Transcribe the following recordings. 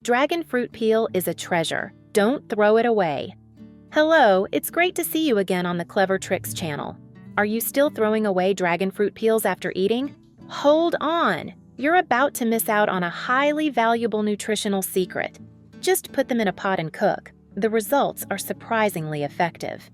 Dragon fruit peel is a treasure. Don't throw it away. Hello, it's great to see you again on the Clever Tricks channel. Are you still throwing away dragon fruit peels after eating? Hold on! You're about to miss out on a highly valuable nutritional secret. Just put them in a pot and cook. The results are surprisingly effective.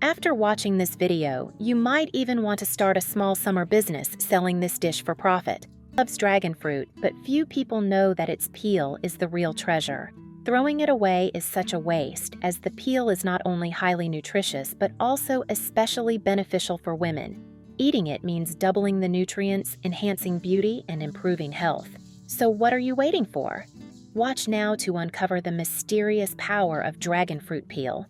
After watching this video, you might even want to start a small summer business selling this dish for profit. Loves dragon fruit, but few people know that its peel is the real treasure. Throwing it away is such a waste, as the peel is not only highly nutritious but also especially beneficial for women. Eating it means doubling the nutrients, enhancing beauty, and improving health. So what are you waiting for? Watch now to uncover the mysterious power of dragon fruit peel.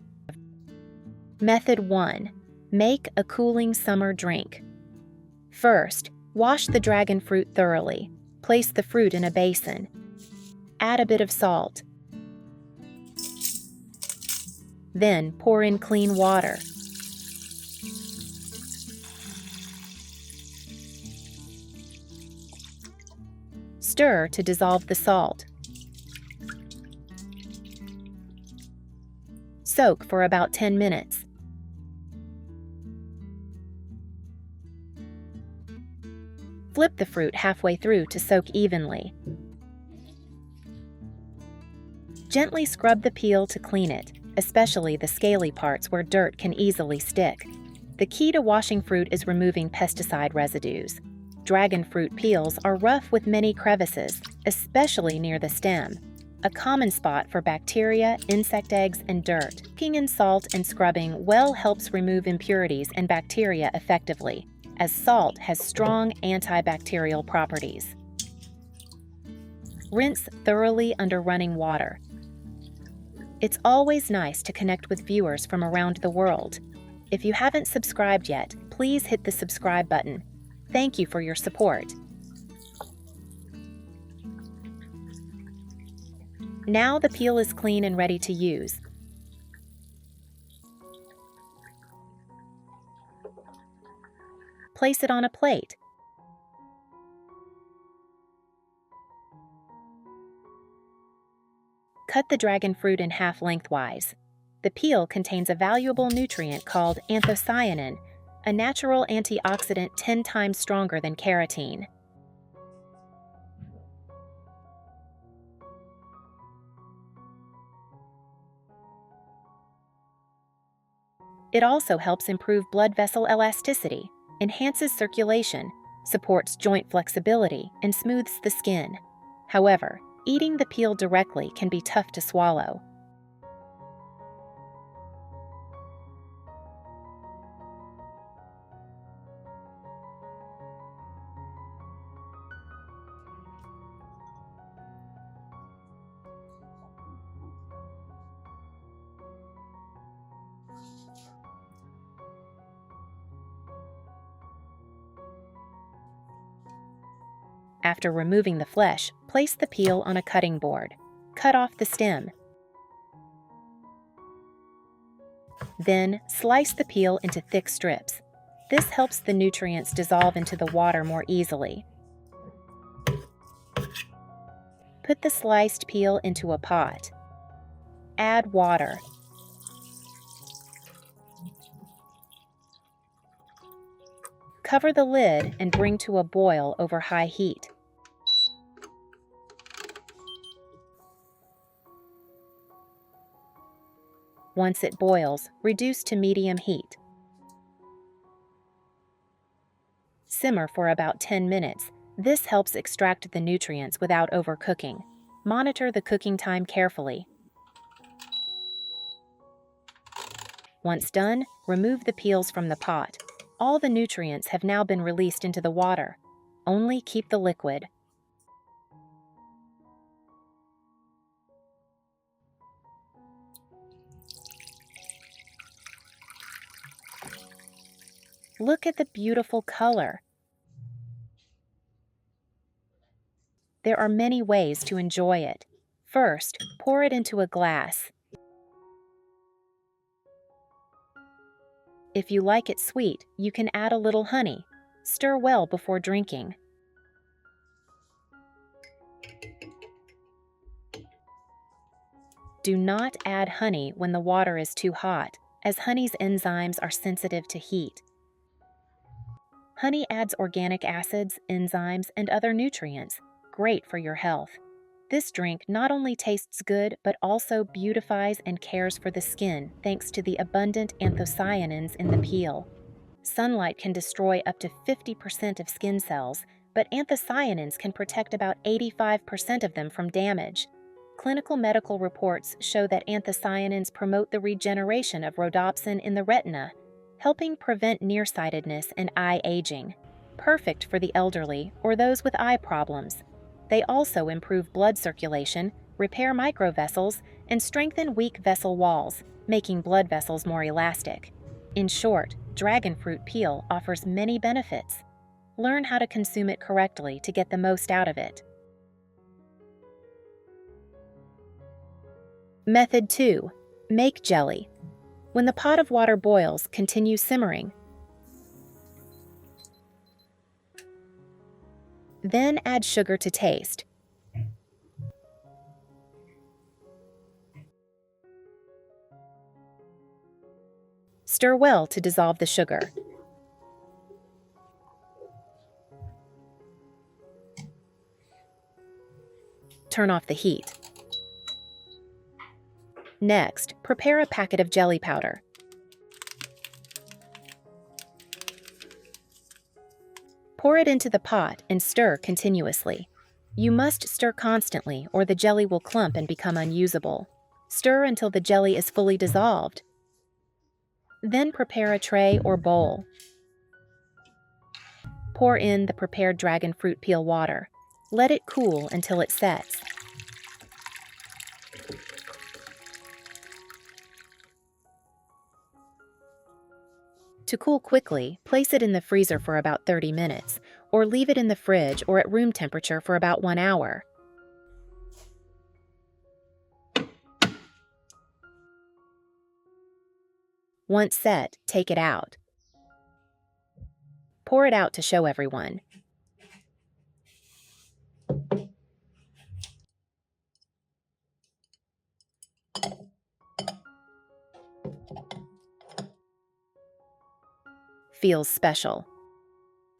Method 1. Make a cooling summer drink. First, wash the dragon fruit thoroughly. Place the fruit in a basin. Add a bit of salt. Then pour in clean water. Stir to dissolve the salt. Soak for about 10 minutes. Flip the fruit halfway through to soak evenly. Gently scrub the peel to clean it, especially the scaly parts where dirt can easily stick. The key to washing fruit is removing pesticide residues. Dragon fruit peels are rough with many crevices, especially near the stem, a common spot for bacteria, insect eggs, and dirt. Cooking in salt and scrubbing well helps remove impurities and bacteria effectively, as salt has strong antibacterial properties. Rinse thoroughly under running water. It's always nice to connect with viewers from around the world. If you haven't subscribed yet, please hit the subscribe button. Thank you for your support. Now the peel is clean and ready to use. Place it on a plate. Cut the dragon fruit in half lengthwise. The peel contains a valuable nutrient called anthocyanin, a natural antioxidant 10 times stronger than carotene. It also helps improve blood vessel elasticity, enhances circulation, supports joint flexibility, and smooths the skin. However, eating the peel directly can be tough to swallow. After removing the flesh, place the peel on a cutting board. Cut off the stem. Then, slice the peel into thick strips. This helps the nutrients dissolve into the water more easily. Put the sliced peel into a pot. Add water. Cover the lid and bring to a boil over high heat. Once it boils, reduce to medium heat. Simmer for about 10 minutes. This helps extract the nutrients without overcooking. Monitor the cooking time carefully. Once done, remove the peels from the pot. All the nutrients have now been released into the water. Only keep the liquid. Look at the beautiful color. There are many ways to enjoy it. First, pour it into a glass. If you like it sweet, you can add a little honey. Stir well before drinking. Do not add honey when the water is too hot, as honey's enzymes are sensitive to heat. Honey adds organic acids, enzymes, and other nutrients, great for your health. This drink not only tastes good, but also beautifies and cares for the skin thanks to the abundant anthocyanins in the peel. Sunlight can destroy up to 50% of skin cells, but anthocyanins can protect about 85% of them from damage. Clinical medical reports show that anthocyanins promote the regeneration of rhodopsin in the retina, helping prevent nearsightedness and eye aging. Perfect for the elderly or those with eye problems. They also improve blood circulation, repair microvessels, and strengthen weak vessel walls, making blood vessels more elastic. In short, dragon fruit peel offers many benefits. Learn how to consume it correctly to get the most out of it. Method 2. Make jelly. When the pot of water boils, continue simmering. Then add sugar to taste. Stir well to dissolve the sugar. Turn off the heat. Next, prepare a packet of jelly powder. Pour it into the pot and stir continuously. You must stir constantly or the jelly will clump and become unusable. Stir until the jelly is fully dissolved. Then prepare a tray or bowl. Pour in the prepared dragon fruit peel water. Let it cool until it sets. To cool quickly, place it in the freezer for about 30 minutes, or leave it in the fridge or at room temperature for about 1 hour. Once set, take it out. Pour it out to show everyone. Feels special.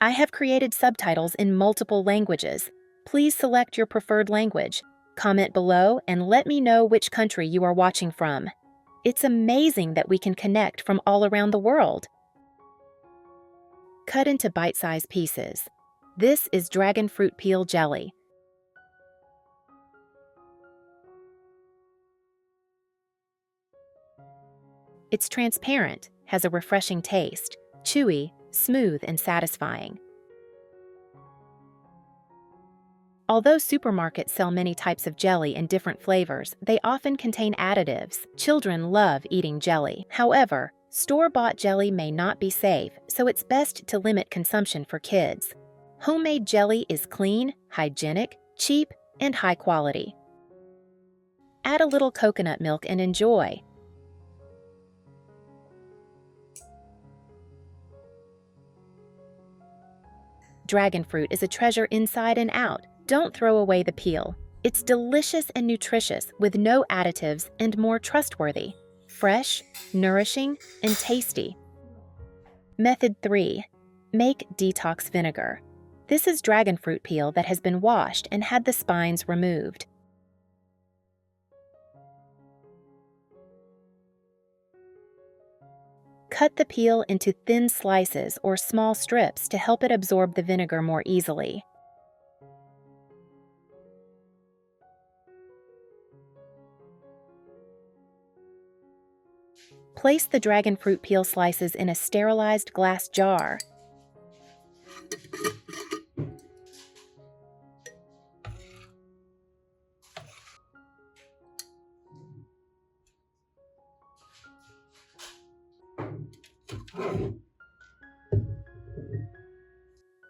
I have created subtitles in multiple languages. Please select your preferred language. Comment below and let me know which country you are watching from. It's amazing that we can connect from all around the world. Cut into bite-sized pieces. This is dragon fruit peel jelly. It's transparent, has a refreshing taste, chewy, smooth, and satisfying. Although supermarkets sell many types of jelly in different flavors, they often contain additives. Children love eating jelly. However, store-bought jelly may not be safe, so it's best to limit consumption for kids. Homemade jelly is clean, hygienic, cheap, and high quality. Add a little coconut milk and enjoy. Dragon fruit is a treasure inside and out. Don't throw away the peel. It's delicious and nutritious with no additives and more trustworthy. Fresh, nourishing, and tasty. Method 3. Make detox vinegar. This is dragon fruit peel that has been washed and had the spines removed. Cut the peel into thin slices or small strips to help it absorb the vinegar more easily. Place the dragon fruit peel slices in a sterilized glass jar.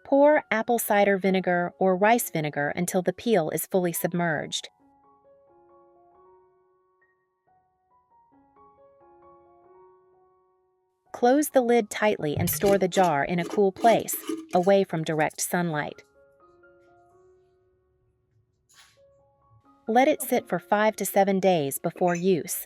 Pour apple cider vinegar or rice vinegar until the peel is fully submerged. Close the lid tightly and store the jar in a cool place, away from direct sunlight. Let it sit for 5 to 7 days before use.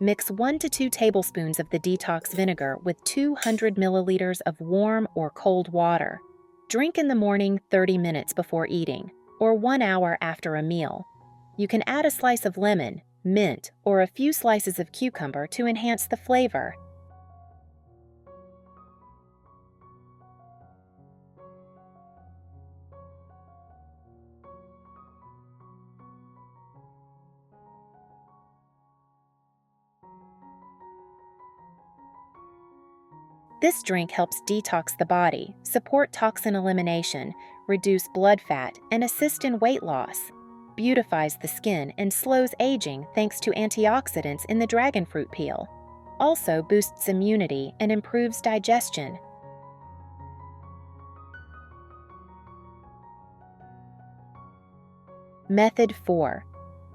Mix 1 to 2 tablespoons of the detox vinegar with 200 milliliters of warm or cold water. Drink in the morning 30 minutes before eating, or 1 hour after a meal. You can add a slice of lemon, mint, or a few slices of cucumber to enhance the flavor. This drink helps detox the body, support toxin elimination, reduce blood fat, and assist in weight loss. Beautifies the skin and slows aging thanks to antioxidants in the dragon fruit peel. Also boosts immunity and improves digestion. Method 4.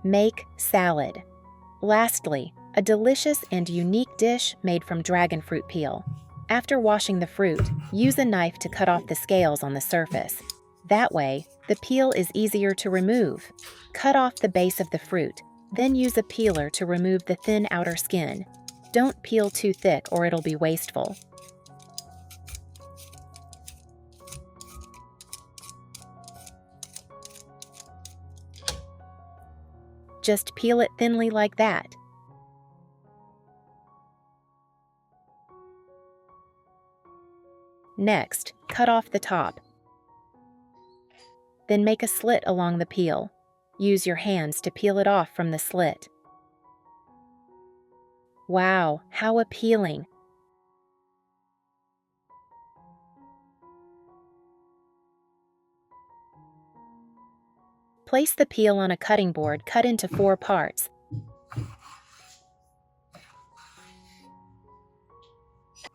Make salad. Lastly, a delicious and unique dish made from dragon fruit peel. After washing the fruit, use a knife to cut off the scales on the surface. That way, the peel is easier to remove. Cut off the base of the fruit, then use a peeler to remove the thin outer skin. Don't peel too thick or it'll be wasteful. Just peel it thinly like that. Next, cut off the top. Then make a slit along the peel. Use your hands to peel it off from the slit. Wow, how appealing! Place the peel on a cutting board cut into 4 parts.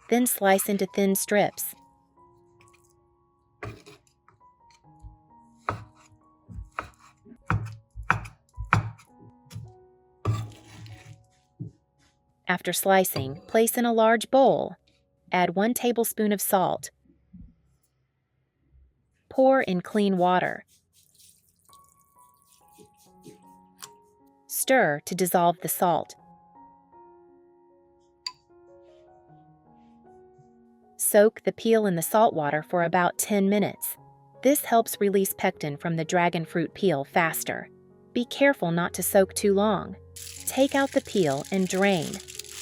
Then slice into thin strips. After slicing, place in a large bowl. Add 1 tablespoon of salt. Pour in clean water. Stir to dissolve the salt. Soak the peel in the salt water for about 10 minutes. This helps release pectin from the dragon fruit peel faster. Be careful not to soak too long. Take out the peel and drain.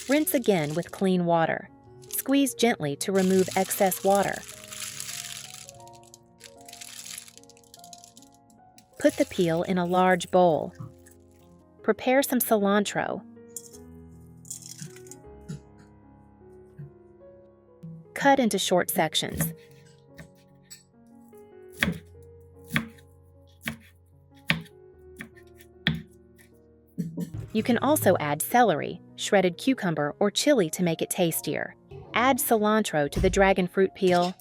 Rinse again with clean water. Squeeze gently to remove excess water. Put the peel in a large bowl. Prepare some cilantro. Cut into short sections. You can also add celery, shredded cucumber, or chili to make it tastier. Add cilantro to the dragon fruit peel.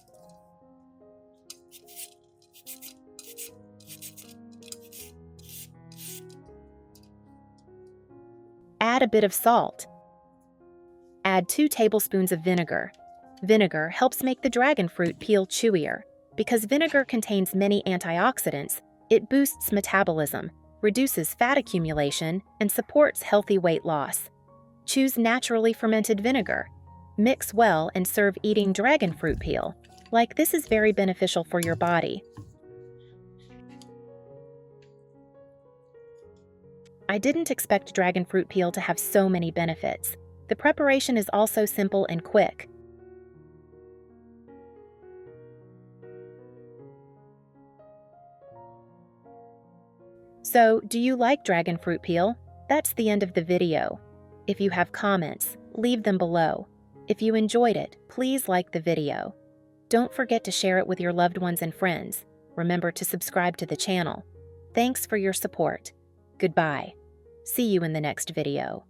Add a bit of salt. Add 2 tablespoons of vinegar. Vinegar helps make the dragon fruit peel chewier. Because vinegar contains many antioxidants, it boosts metabolism, reduces fat accumulation, and supports healthy weight loss. Choose naturally fermented vinegar. Mix well and serve eating dragon fruit peel. This is very beneficial for your body. I didn't expect dragon fruit peel to have so many benefits. The preparation is also simple and quick. So, do you like dragon fruit peel? That's the end of the video. If you have comments, leave them below. If you enjoyed it, please like the video. Don't forget to share it with your loved ones and friends. Remember to subscribe to the channel. Thanks for your support. Goodbye. See you in the next video.